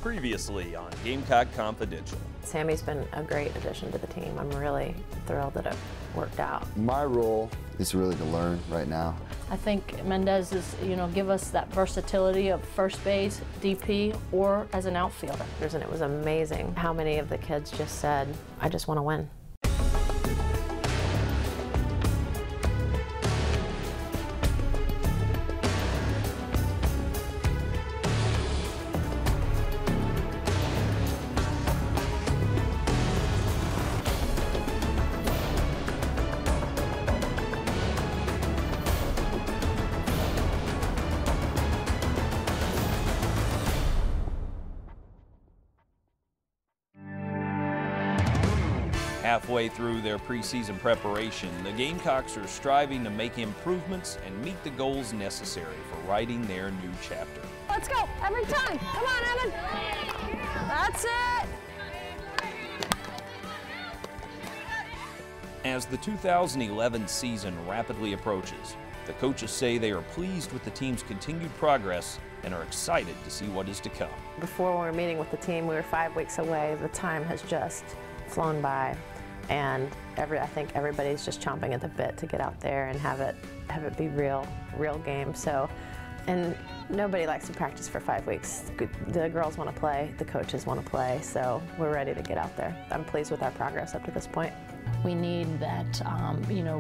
Previously on Gamecock Confidential. Sammy's been a great addition to the team. I'm really thrilled that it worked out. My role is really to learn right now. I think Mendez is, give us that versatility of first base, DP, or as an outfielder. And it was amazing how many of the kids just said, I just want to win. Halfway through their preseason preparation, the Gamecocks are striving to make improvements and meet the goals necessary for writing their new chapter. Let's go, every time. Come on, Evan. That's it. As the 2011 season rapidly approaches, the coaches say they are pleased with the team's continued progress and are excited to see what is to come. Before we were meeting with the team, we were 5 weeks away. The time has just flown by. And I think everybody's just chomping at the bit to get out there and have it be real game. So, and nobody likes to practice for 5 weeks. The girls want to play, the coaches want to play, so we're ready to get out there. I'm pleased with our progress up to this point. We need that,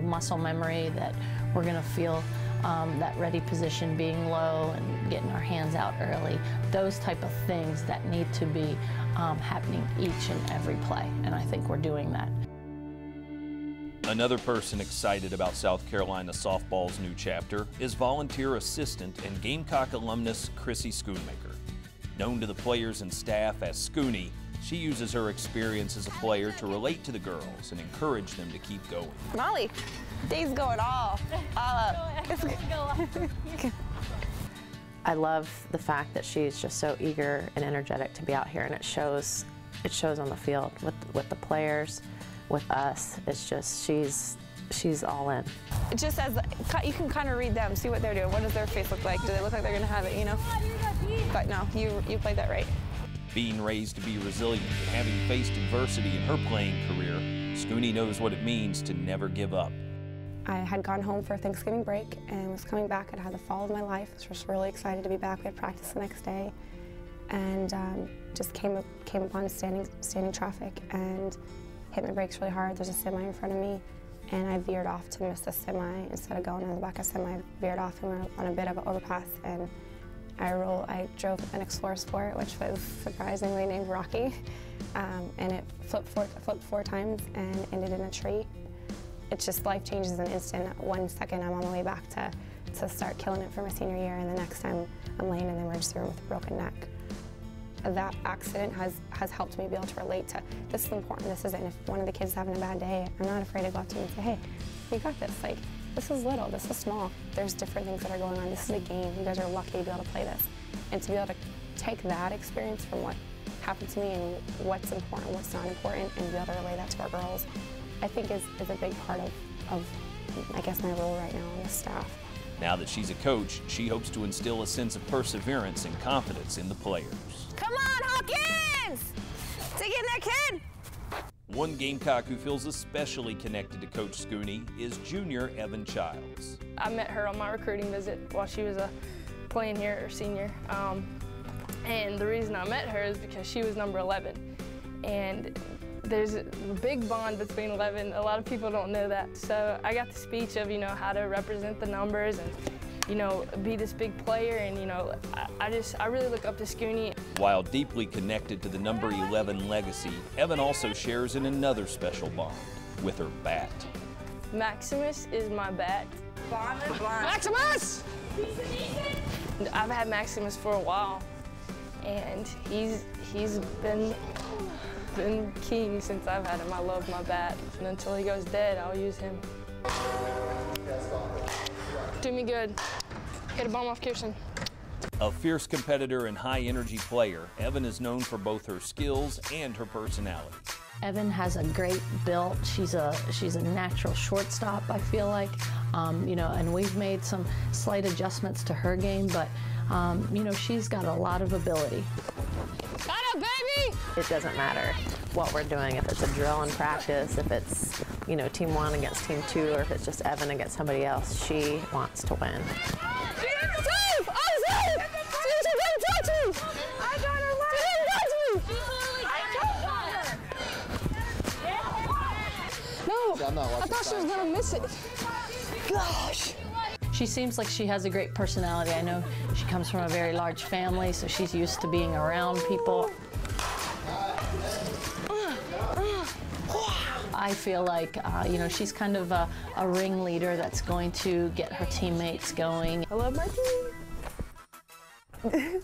muscle memory that we're going to feel that ready position being low and getting our hands out early. Those type of things that need to be happening each and every play, and I think we're doing that. Another person excited about South Carolina softball's new chapter is volunteer assistant and Gamecock alumnus Chrissy Schoonmaker. Known to the players and staff as Scooney, she uses her experience as a player to relate to the girls and encourage them to keep going. Molly, day's going all up. I love the fact that she's just so eager and energetic to be out here, and it shows on the field with the players, with us. It's just she's all in. It just says, you can kind of read them, see what they're doing. What does their face look like? Do they look like they're going to have it, But no, you played that right. Being raised to be resilient and having faced adversity in her playing career, Scooney knows what it means to never give up. I had gone home for Thanksgiving break and was coming back. I'd had the fall of my life. I was just really excited to be back. We had practice the next day, and just came upon standing traffic and hit my brakes really hard. There's a semi in front of me, and I veered off to miss the semi. Instead of going on the back of semi, I veered off and went on a bit of an overpass, and I drove an Explorer Sport, which was surprisingly named Rocky, and it flipped four times and ended in a tree. It's just life changes in an instant. 1 second I'm on the way back to start killing it for my senior year, and the next time I'm laying in the emergency room with a broken neck. That accident has helped me be able to relate to, this is important, this isn't. If one of the kids is having a bad day, I'm not afraid to go up to them and say, hey, you got this. Like, this is little, this is small. There's different things that are going on. This is a game. You guys are lucky to be able to play this. And to be able to take that experience from what happened to me and what's important, what's not important, and be able to relay that to our girls, I think is a big part of I guess, my role right now on the staff. Now that she's a coach, she hopes to instill a sense of perseverance and confidence in the players. Come on, Hawkins! Dig in there, kid! One Gamecock who feels especially connected to Coach Scooney is junior Evan Childs. I met her on my recruiting visit while she was playing here, her senior. And the reason I met her is because she was number 11. And there's a big bond between 11. A lot of people don't know that. So I got the speech of, how to represent the numbers and, be this big player. And, I really look up to Scooney. While deeply connected to the number 11 legacy, Evan also shares in another special bond with her bat. Maximus is my bat. Maximus! I've had Maximus for a while, and he's been king since I've had him. I love my bat, and until he goes dead, I'll use him. Do me good. Hit a bomb off Kirsten. A fierce competitor and high-energy player, Evan is known for both her skills and her personality. Evan has a great build. She's a natural shortstop, I feel like. And we've made some slight adjustments to her game, but she's got a lot of ability. Got It doesn't matter what we're doing, if it's a drill in practice, if it's, you know, team 1 against team 2, or if it's just Evan against somebody else. She wants to win. I thought she was gonna miss it. Gosh. She seems like she has a great personality. I know she comes from a very large family, so she's used to being around people. I feel like, you know, she's kind of a ringleader that's going to get her teammates going. I love my team.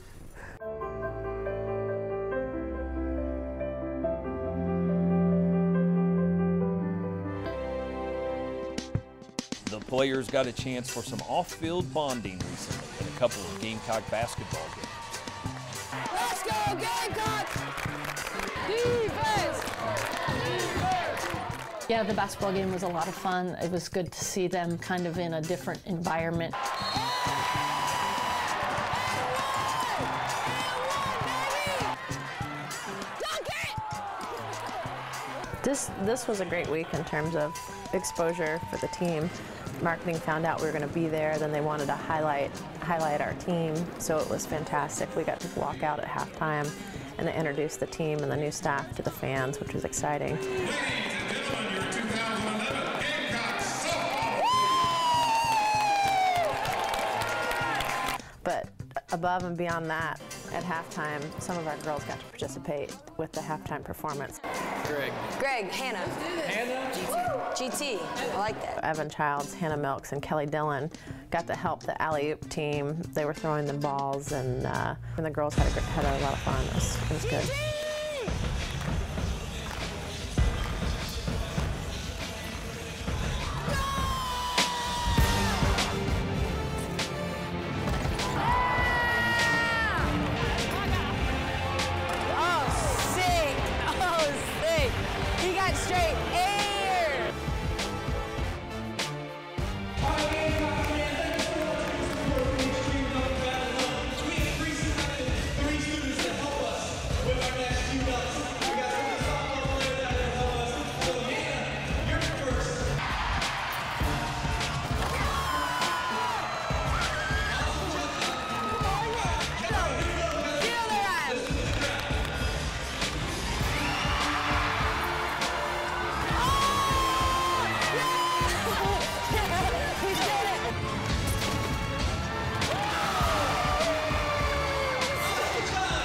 The players got a chance for some off-field bonding recently at a couple of Gamecock basketball games. Let's go, Gamecocks! Defense! Yeah, the basketball game was a lot of fun. It was good to see them kind of in a different environment. This was a great week in terms of exposure for the team. Marketing found out we were going to be there, then they wanted to highlight our team, so it was fantastic. We got to walk out at halftime and they introduced the team and the new staff to the fans, which was exciting. But above and beyond that, at halftime, some of our girls got to participate with the halftime performance. Greg, Hannah. GT. I like that. Evan Childs, Hannah Milks, and Kelly Dillon got to help the alley-oop team. They were throwing the balls, and the girls had a lot of fun. It was good.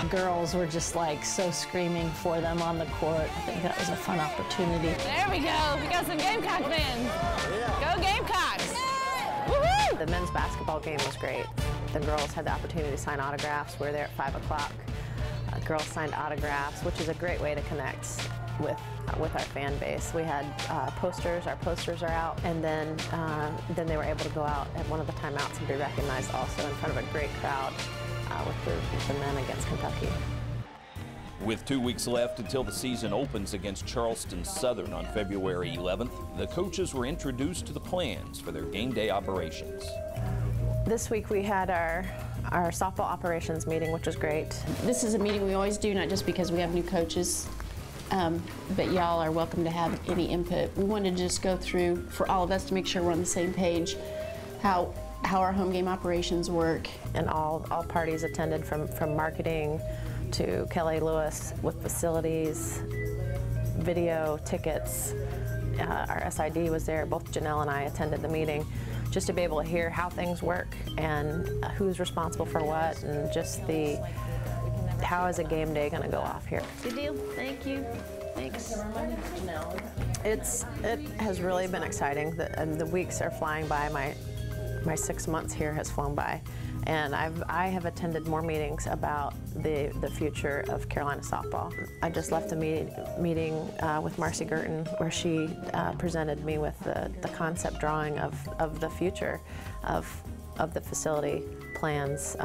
Girls were just like so screaming for them on the court. I think that was a fun opportunity. There we go. We got some Gamecock fans. Go Gamecocks. Woohoo! The men's basketball game was great. The girls had the opportunity to sign autographs. We were there at 5 o'clock. Girls signed autographs, which is a great way to connect with our fan base. We had posters. Our posters are out, and then they were able to go out at one of the timeouts and be recognized also in front of a great crowd with the men against Kentucky. With 2 weeks left until the season opens against Charleston Southern on February 11th, the coaches were introduced to the plans for their game day operations. This week we had our softball operations meeting, which was great. This is a meeting we always do, not just because we have new coaches, but y'all are welcome to have any input. We wanted to just go through, for all of us, to make sure we're on the same page, how our home game operations work. And all parties attended, from marketing to Kelly Lewis with facilities, video, tickets. Our SID was there. Both Janelle and I attended the meeting just to be able to hear how things work and who's responsible for what, and just how is a game day going to go off here. Good deal. Thank you. Thanks. It has really been exciting. The weeks are flying by. My 6 months here has flown by, and I have attended more meetings about the future of Carolina softball. I just left a meeting with Marcy Girton where she presented me with the concept drawing of the future of the facility plans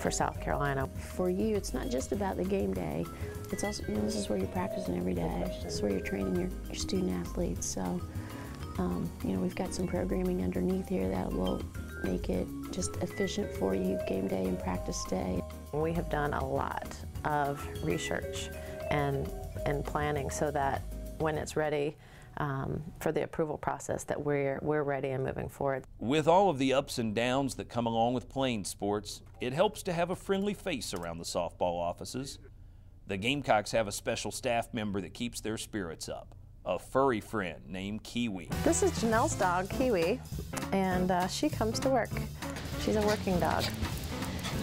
for South Carolina. For you, it's not just about the game day. It's also, this is where you're practicing every day. This is where you're training your student athletes. So, we've got some programming underneath here that will make it just efficient for you, game day and practice day. We have done a lot of research and planning so that when it's ready for the approval process, that we're ready and moving forward. With all of the ups and downs that come along with playing sports, it helps to have a friendly face around the softball offices. The Gamecocks have a special staff member that keeps their spirits up, a furry friend named Kiwi. This is Janelle's dog, Kiwi, and she comes to work. She's a working dog.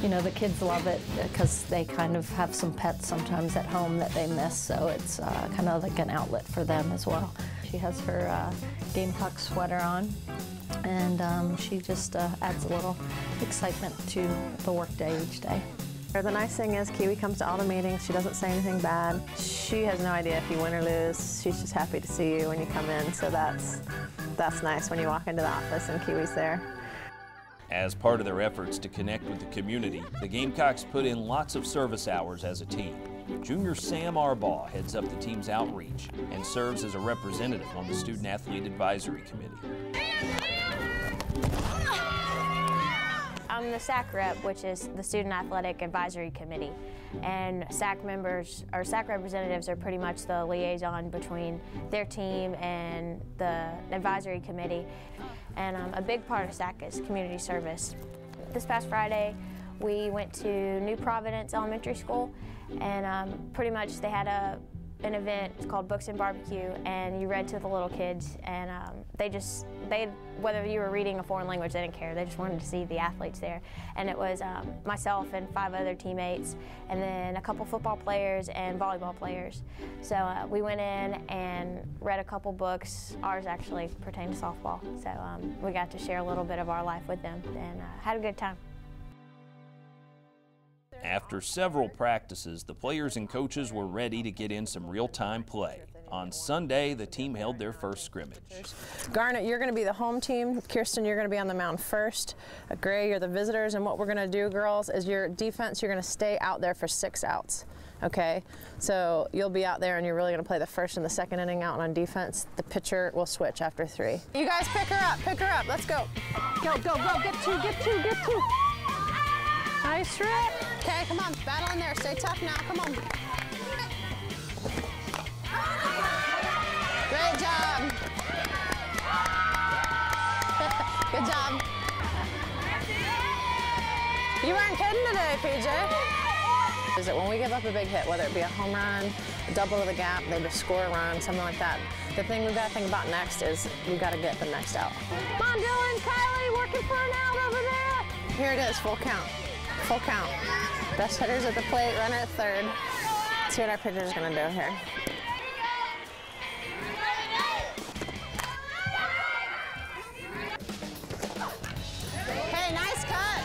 You know, the kids love it because they kind of have some pets sometimes at home that they miss, so it's kind of like an outlet for them as well. She has her Gamecock sweater on, and she just adds a little excitement to the workday each day. The nice thing is Kiwi comes to all the meetings. She doesn't say anything bad. She has no idea if you win or lose. She's just happy to see you when you come in, so that's nice when you walk into the office and Kiwi's there. As part of their efforts to connect with the community, the Gamecocks put in lots of service hours as a team. Junior Sam Arbaugh heads up the team's outreach and serves as a representative on the Student Athlete Advisory Committee. I'm the SAC rep, which is the Student Athletic Advisory Committee, and SAC members or SAC representatives are pretty much the liaison between their team and the advisory committee. And a big part of SAC is community service. This past Friday, we went to New Providence Elementary School, and pretty much they had an event. It's called Books and Barbecue, and you read to the little kids, and whether you were reading a foreign language, they didn't care. They just wanted to see the athletes there. And it was myself and 5 other teammates, and then a couple football players and volleyball players. So we went in and read a couple books. Ours actually pertained to softball, so we got to share a little bit of our life with them, and had a good time. After several practices, the players and coaches were ready to get in some real-time play. On Sunday, the team held their first scrimmage. Garnet, you're going to be the home team. Kirsten, you're going to be on the mound first. Gray, you're the visitors. And what we're going to do, girls, is your defense, you're going to stay out there for 6 outs. Okay? So you'll be out there and you're really going to play the first and the second inning out on defense. The pitcher will switch after 3. You guys pick her up. Pick her up. Let's go. Go, go, go. Get 2, get 2, get 2. Nice rip. Okay, come on. Battle in there. Stay tough now. Come on. Great job. Good job. You weren't kidding today, PJ. Is that when we give up a big hit, whether it be a home run, a double to the gap, they just score a run, something like that, the thing we've got to think about next is we've got to get the next out. Come on, Dylan, Kylie, working for an out over there. Here it is, full count. Full count. Best hitters at the plate, runner at third. Let's see what our pitcher's going to do here. Hey, nice cut.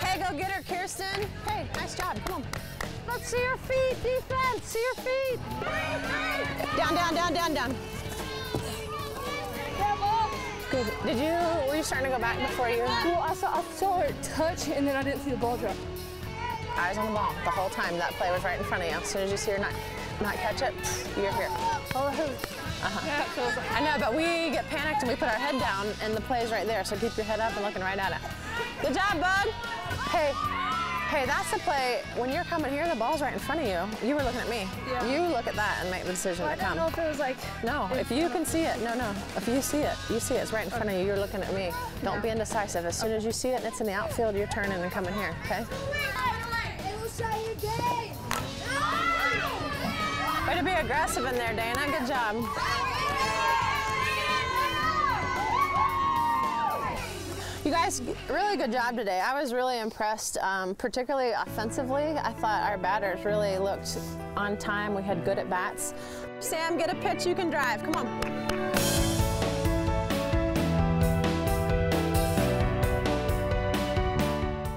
Hey, go get her, Kirsten. Hey, nice job. Come on. Let's see your feet, defense. See your feet. Down, down, down, down, down. Good. Were you starting to go back before you? Well, I saw her touch, and then I didn't see the ball drop. Eyes on the ball the whole time. That play was right in front of you. As soon as you see her not catch it, you're here. I know, but we get panicked and we put our head down, and the play's right there. So keep your head up and looking right at it. Good job, bud. Hey, that's the play. When you're coming here, the ball's right in front of you. You were looking at me. Yeah. You look at that and make the decision to come. I don't know if it was like... No, if you can see it, no. If you see it, it's right in front of you. You're looking at me. Don't be indecisive. As soon as you see it and it's in the outfield, you're turning and coming here, okay? Way to be aggressive in there, Dana. Good job. You guys, really good job today. I was really impressed, particularly offensively. I thought our batters really looked on time. We had good at-bats. Sam, get a pitch you can drive. Come on.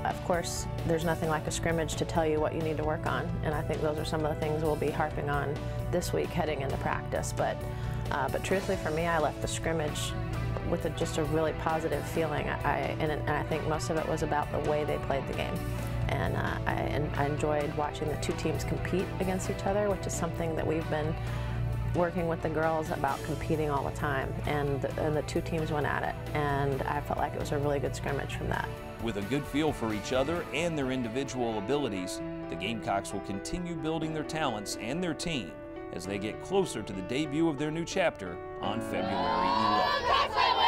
Of course, there's nothing like a scrimmage to tell you what you need to work on, and I think those are some of the things we'll be harping on this week heading into practice. But truthfully for me, I left the scrimmage with just a really positive feeling. And I think most of it was about the way they played the game. And I enjoyed watching the 2 teams compete against each other, which is something that we've been working with the girls about, competing all the time. And the 2 teams went at it, and I felt like it was a really good scrimmage from that. With a good feel for each other and their individual abilities, The Gamecocks will continue building their talents and their team as they get closer to the debut of their new chapter on February 11th.